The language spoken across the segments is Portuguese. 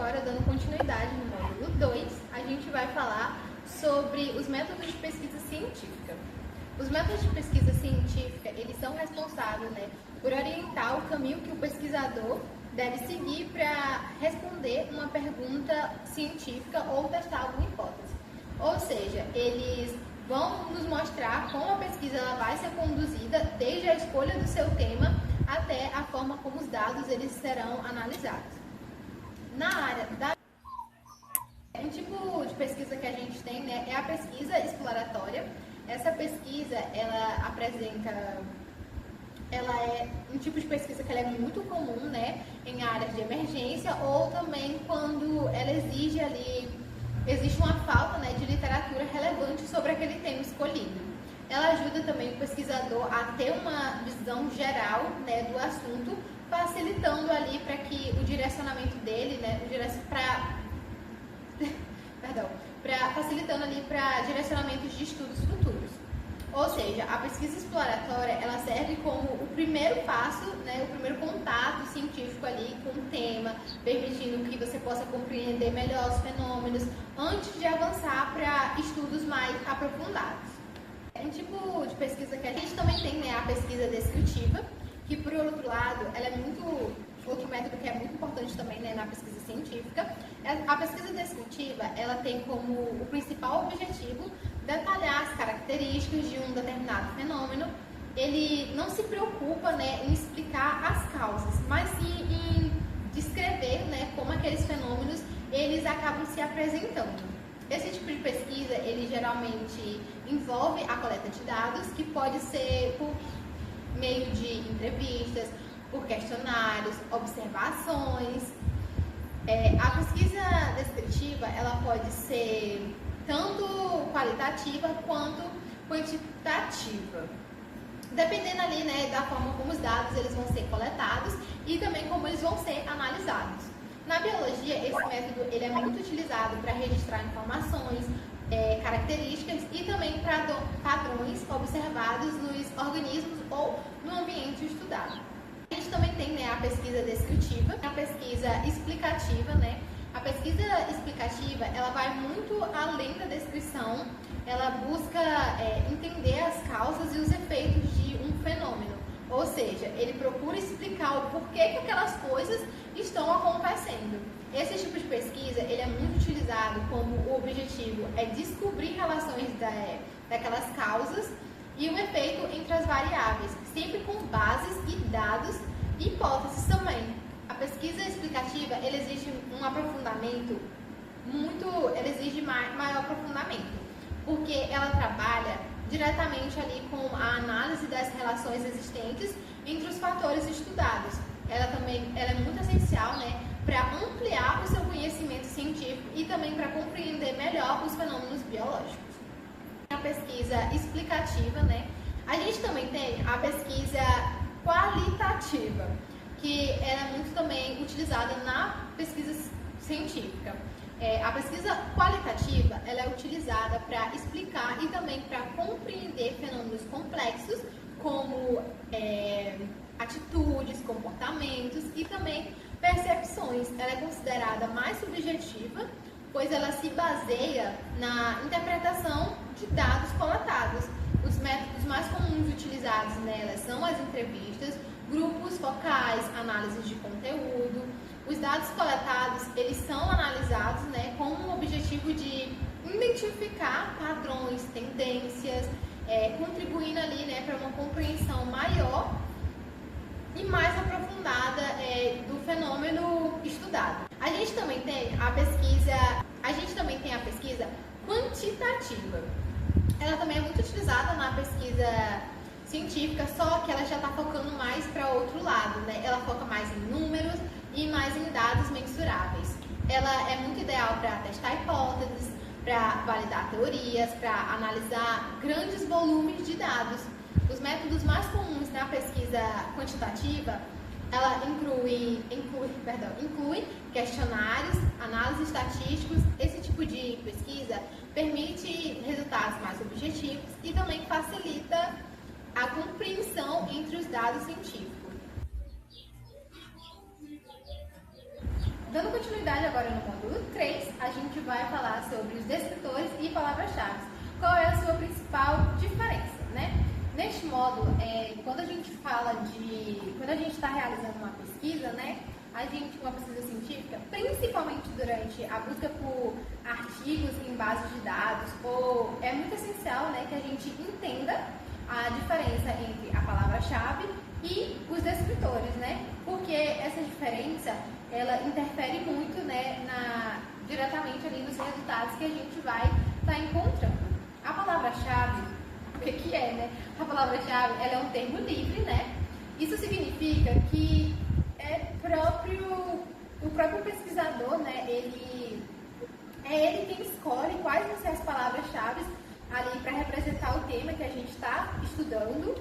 agora, dando continuidade no módulo 2, a gente vai falar sobre os métodos de pesquisa científica. Os métodos de pesquisa científica, eles são responsáveis, por orientar o caminho que o pesquisador deve seguir para responder uma pergunta científica ou testar alguma hipótese. Ou seja, eles vão nos mostrar como a pesquisa ela vai ser conduzida desde a escolha do seu tema até a forma como os dados eles serão analisados. Na área da um tipo de pesquisa que a gente tem, é a pesquisa exploratória. Essa pesquisa, ela é um tipo de pesquisa que ela é muito comum, em áreas de emergência ou também quando ela existe uma falta, de literatura relevante sobre aquele tema escolhido. Ela ajuda também o pesquisador a ter uma visão geral, do assunto, facilitando ali para que o direcionamento dele, facilitando ali para direcionamentos de estudos futuros. Ou seja, a pesquisa exploratória, ela serve como o primeiro passo, o primeiro contato científico ali com o tema, permitindo que você possa compreender melhor os fenômenos antes de avançar para estudos mais aprofundados. Um tipo de pesquisa que a gente também tem, a pesquisa descritiva, que por outro lado, ela é outro método que é muito importante também, na pesquisa científica. A pesquisa descritiva, ela tem como o principal objetivo detalhar as características de um determinado fenômeno. Ele não se preocupa, em explicar as causas, mas sim em descrever, como aqueles fenômenos eles acabam se apresentando. Esse tipo de pesquisa, ele geralmente envolve a coleta de dados, que pode ser por meio de entrevistas, por questionários, observações. A pesquisa descritiva, ela pode ser tanto qualitativa quanto quantitativa, dependendo ali, da forma como os dados eles vão ser coletados e também como eles vão ser analisados. Na biologia, esse método ele é muito utilizado para registrar informações, características e também para padrões observados nos organismos ou no ambiente estudado. A gente também tem, a pesquisa descritiva, a pesquisa explicativa, A pesquisa explicativa, ela vai muito além da descrição, ela busca entender as causas e os efeitos de um fenômeno. Ou seja, ele procura explicar o porquê que aquelas coisas estão acontecendo. Esse tipo de pesquisa, ele é muito utilizado como o objetivo é descobrir relações daquelas causas e o efeito entre as variáveis, sempre com bases e dados e hipóteses também. A pesquisa explicativa, ela exige um aprofundamento ela exige maior aprofundamento, porque ela trabalha diretamente ali com a análise das relações existentes entre os fatores estudados. Ela é muito essencial, para ampliar o seu conhecimento científico e também para compreender melhor os fenômenos biológicos. A pesquisa explicativa, a gente também tem a pesquisa qualitativa, que ela é muito também utilizada na pesquisa científica. A pesquisa qualitativa, ela é utilizada para explicar e também para compreender fenômenos complexos, como atitudes, comportamentos e também percepções. Ela é considerada mais subjetiva, pois ela se baseia na interpretação de dados coletados. Os métodos mais comuns utilizados nela são as entrevistas, grupos focais, análises de conteúdo. Os dados coletados, eles são analisados, com o objetivo de identificar padrões, tendências, contribuindo ali, para uma compreensão maior e mais aprofundada do fenômeno estudado. A gente também tem a pesquisa quantitativa. Ela também é muito utilizada na pesquisa científica, só que ela já está focando mais para outro lado, Ela foca mais em números e mais em dados mensuráveis. Ela é muito ideal para testar hipóteses, para validar teorias, para analisar grandes volumes de dados. Os métodos mais comuns na pesquisa quantitativa, ela inclui questionários, análises estatísticos. Esse tipo de pesquisa permite resultados mais objetivos e também facilita a compreensão entre os dados científicos. Dando continuidade continuidade agora no módulo 3, a gente vai falar sobre os descritores e palavras-chave. Qual é a sua principal diferença, né? Neste módulo, quando a gente está realizando uma pesquisa, né? Uma pesquisa científica, principalmente durante a busca por artigos em bases de dados, é muito essencial, né, que a gente entenda a diferença entre a palavra-chave e os descritores, né? Porque essa diferença, ela interfere muito, né, diretamente ali nos resultados que a gente vai estar encontrando. A palavra-chave, o que é, né? A palavra-chave, ela é um termo livre, né? Isso significa que o próprio pesquisador, né, ele quem escolhe quais vão ser as palavras-chave ali para representar o tema que a gente está estudando.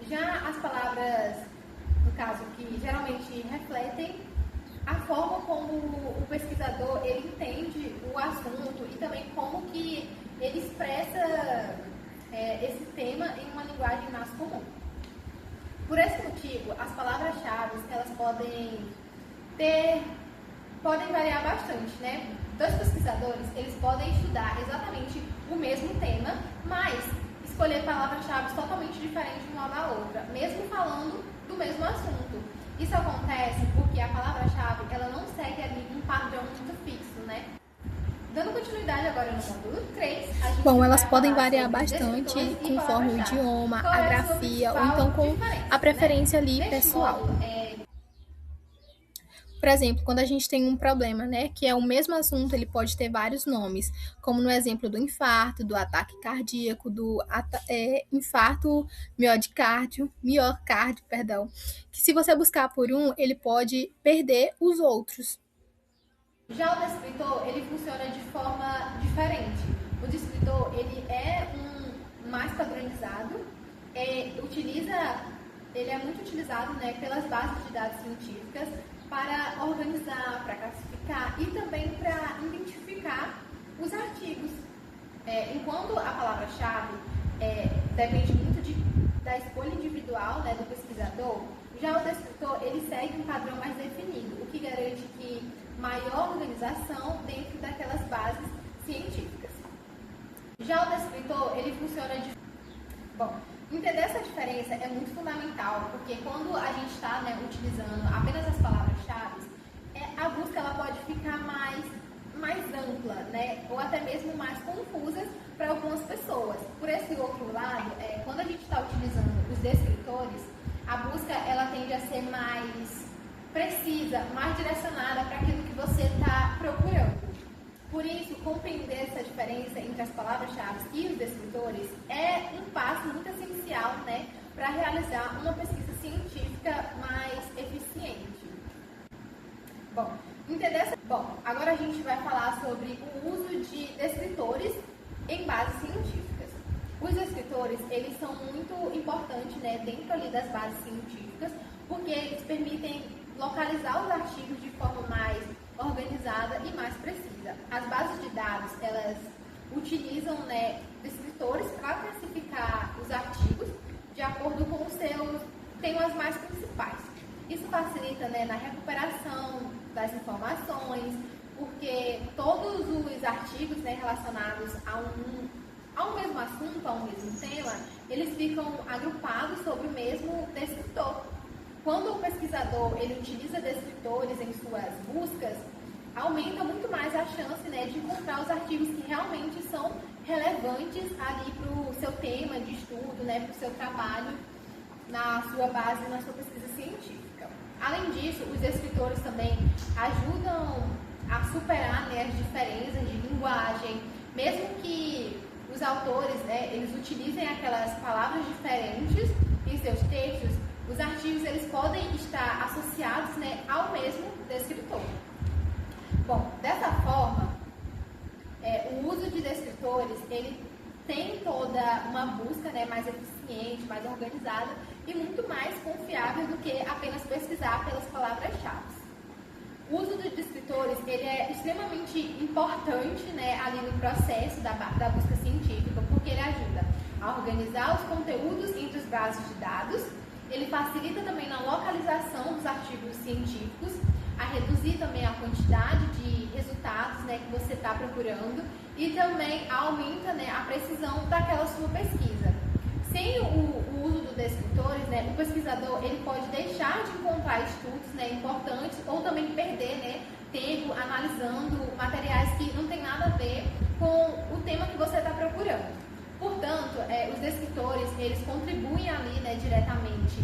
Já as palavras, no caso, que geralmente refletem a forma como o pesquisador ele entende o assunto e também como que ele expressa esse tema em uma linguagem mais comum. Por esse motivo, as palavras-chave, elas podem variar bastante, né? Dois pesquisadores, eles podem estudar exatamente o mesmo tema, mas escolher palavras-chave totalmente diferentes uma da outra, mesmo falando do mesmo assunto. Isso acontece porque a palavra-chave, ela não segue ali um padrão muito fixo, né? Dando continuidade agora no módulo 3, Bom, elas podem variar bastante conforme o idioma, a grafia ou então com a preferência ali pessoal. Por exemplo, quando a gente tem um problema, né, que é o mesmo assunto, ele pode ter vários nomes, como no exemplo do infarto, do ataque cardíaco, infarto miocárdio, que se você buscar por um, ele pode perder os outros. Já o descritor, ele funciona de forma diferente. O descritor, ele é mais padronizado, ele é muito utilizado, né, pelas bases de dados científicas para organizar, para classificar e também para identificar os artigos. Enquanto a palavra-chave depende muito da escolha individual, né, do pesquisador, já o descritor, ele segue um padrão mais definido, o que garante que maior organização dentro daquelas bases científicas. Já o descritor, ele funciona de... Bom, entender essa diferença é muito fundamental, porque quando a gente está, né, utilizando apenas as palavras-chave, a busca ela pode ficar mais ampla, né, ou até mesmo mais confusa para algumas pessoas. Por esse outro lado, quando a gente está utilizando os descritores, a busca ela tende a ser mais precisa, mais direcionada para aquilo que você está procurando. Por isso, compreender essa diferença entre as palavras-chave e os descritores é um passo muito essencial, né, para realizar uma pesquisa científica mais eficiente. Bom, agora a gente vai falar sobre o uso de descritores em bases científicas. Os descritores, eles são muito importantes, né, dentro ali das bases científicas, porque eles permitem localizar os artigos de forma mais organizada e mais precisa. As bases de dados, elas utilizam, né, descritores para classificar os artigos de acordo com os seus temas mais principais. Isso facilita, né, na recuperação das informações, porque todos os artigos, né, relacionados a um mesmo assunto, a um mesmo tema, eles ficam agrupados sobre o mesmo descritor. Quando o pesquisador ele utiliza descritores em suas buscas, aumenta muito mais a chance, né, de encontrar os artigos que realmente são relevantes ali para o seu tema de estudo, né, para o seu trabalho, na sua base, na sua pesquisa científica. Além disso, os descritores também ajudam a superar, né, as diferenças de linguagem, mesmo que os autores, né, eles utilizem aquelas palavras diferentes em seus textos, os artigos eles podem estar associados, né, ao mesmo descritor. Bom, dessa forma, o uso de descritores ele tem toda uma busca, né, mais eficiente, mais organizada e muito mais confiável do que apenas pesquisar pelas palavras-chave. O uso de descritores ele é extremamente importante, né, ali no processo da busca científica, porque ele ajuda a organizar os conteúdos entre as bases de dados. Ele facilita também na localização dos artigos científicos, a reduzir também a quantidade de você está procurando e também aumenta, né, a precisão daquela sua pesquisa. Sem o uso dos descritores, né, o pesquisador ele pode deixar de encontrar estudos, né, importantes ou também perder, né, tempo analisando materiais que não tem nada a ver com o tema que você está procurando. Portanto, os descritores eles contribuem ali, né, diretamente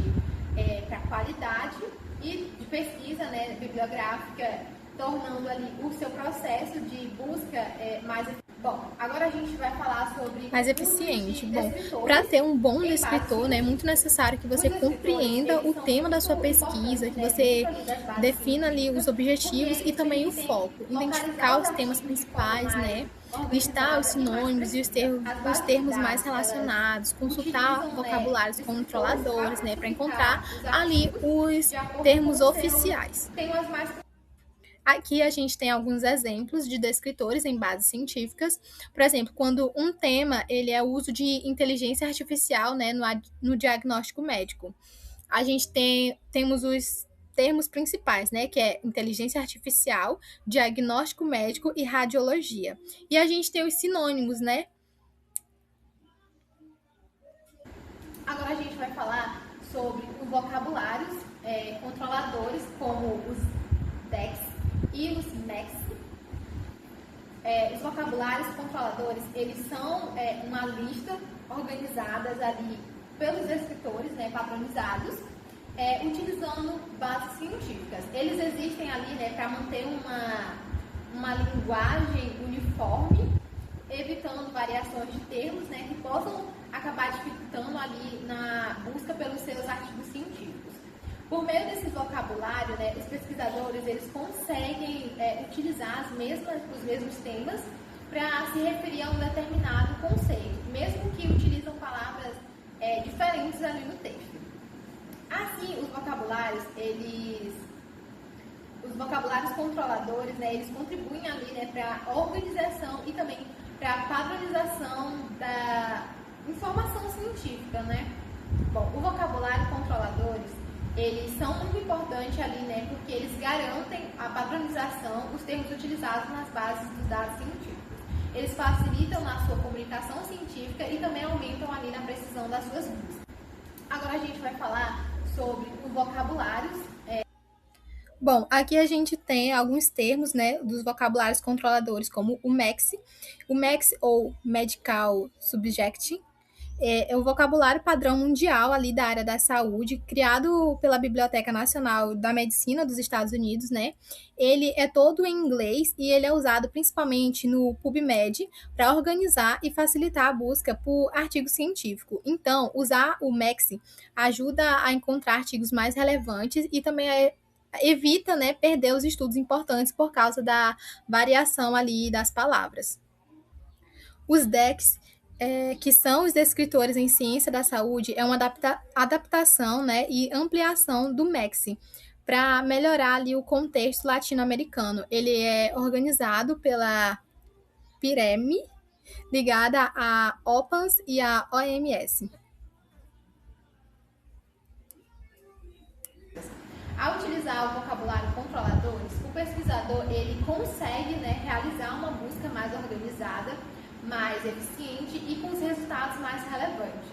para a qualidade e de pesquisa, né, bibliográfica, tornando ali o seu processo de busca mais eficiente. Bom, agora a gente vai falar sobre mais eficiente. Bom, para ter um bom descritor, né, é muito necessário que você compreenda o tema da sua pesquisa, que você defina ali os objetivos e também o foco, identificar os temas principais, né, listar os sinônimos e os termos mais relacionados, consultar vocabulários controladores, né, para encontrar ali os termos oficiais. Aqui a gente tem alguns exemplos de descritores em bases científicas. Por exemplo, quando um tema ele é o uso de inteligência artificial, né, no diagnóstico médico. A gente temos os termos principais, né, que é inteligência artificial, diagnóstico médico e radiologia. E a gente tem os sinônimos, né? Agora a gente vai falar sobre os vocabulários controladores, como os DEX e os MEX. Os vocabulários controladores, eles são uma lista organizadas ali pelos descritores, né, padronizados, utilizando bases científicas. Eles existem ali, né, para manter uma linguagem uniforme, evitando variações de termos, né, que possam acabar dificultando ali na busca pelos seus artigos científicos. Por meio desses vocabulários, né, os pesquisadores eles conseguem utilizar os mesmos temas para se referir a um determinado conceito, mesmo que utilizam palavras diferentes ali no texto. Assim, os vocabulários controladores, né, eles contribuem ali, né, para a organização e também para a padronização da informação científica, né? Bom, o vocabulário controladores eles são muito importantes ali, né, porque eles garantem a padronização dos termos utilizados nas bases dos dados científicos. Eles facilitam na sua comunicação científica e também aumentam ali na precisão das suas buscas. Agora a gente vai falar sobre os vocabulários. Bom, aqui a gente tem alguns termos, né, dos vocabulários controladores, como o MEX ou Medical Subject. É o vocabulário padrão mundial ali da área da saúde, criado pela Biblioteca Nacional da Medicina dos Estados Unidos, né? Ele é todo em inglês e ele é usado principalmente no PubMed para organizar e facilitar a busca por artigo científico. Então, usar o MEX ajuda a encontrar artigos mais relevantes e também evita, né, perder os estudos importantes por causa da variação ali das palavras. Os DEX que são os descritores em ciência da saúde, é uma adaptação, né, e ampliação do MEX para melhorar ali o contexto latino-americano. Ele é organizado pela PIREM, ligada à OPANS e à OMS. Ao utilizar o vocabulário controladores, o pesquisador ele consegue, né, realizar uma busca mais organizada, mais eficiente e com os resultados mais relevantes.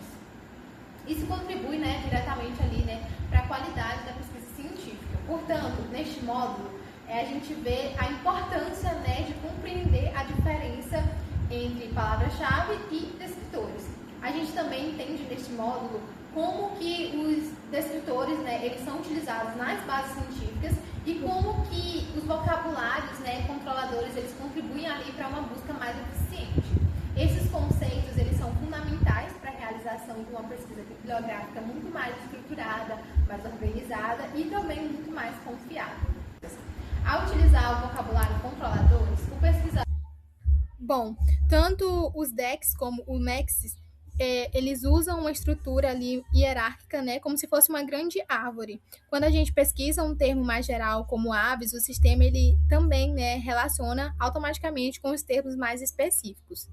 Isso contribui, né, diretamente ali, né, para a qualidade da pesquisa científica. Portanto, neste módulo, a gente vê a importância, né, de compreender a diferença entre palavra-chave e descritores. A gente também entende neste módulo como que os descritores, né, eles são utilizados nas bases científicas e como que os vocabulários, né, controladores, eles contribuem ali para uma busca mais eficiente. Esses conceitos, eles são fundamentais para a realização de uma pesquisa bibliográfica muito mais estruturada, mais organizada e também muito mais confiável. Ao utilizar o vocabulário controladores, o pesquisador... Bom, tanto os DEX como o MEX, eles usam uma estrutura ali hierárquica, né, como se fosse uma grande árvore. Quando a gente pesquisa um termo mais geral, como aves, o sistema ele também, né, relaciona automaticamente com os termos mais específicos.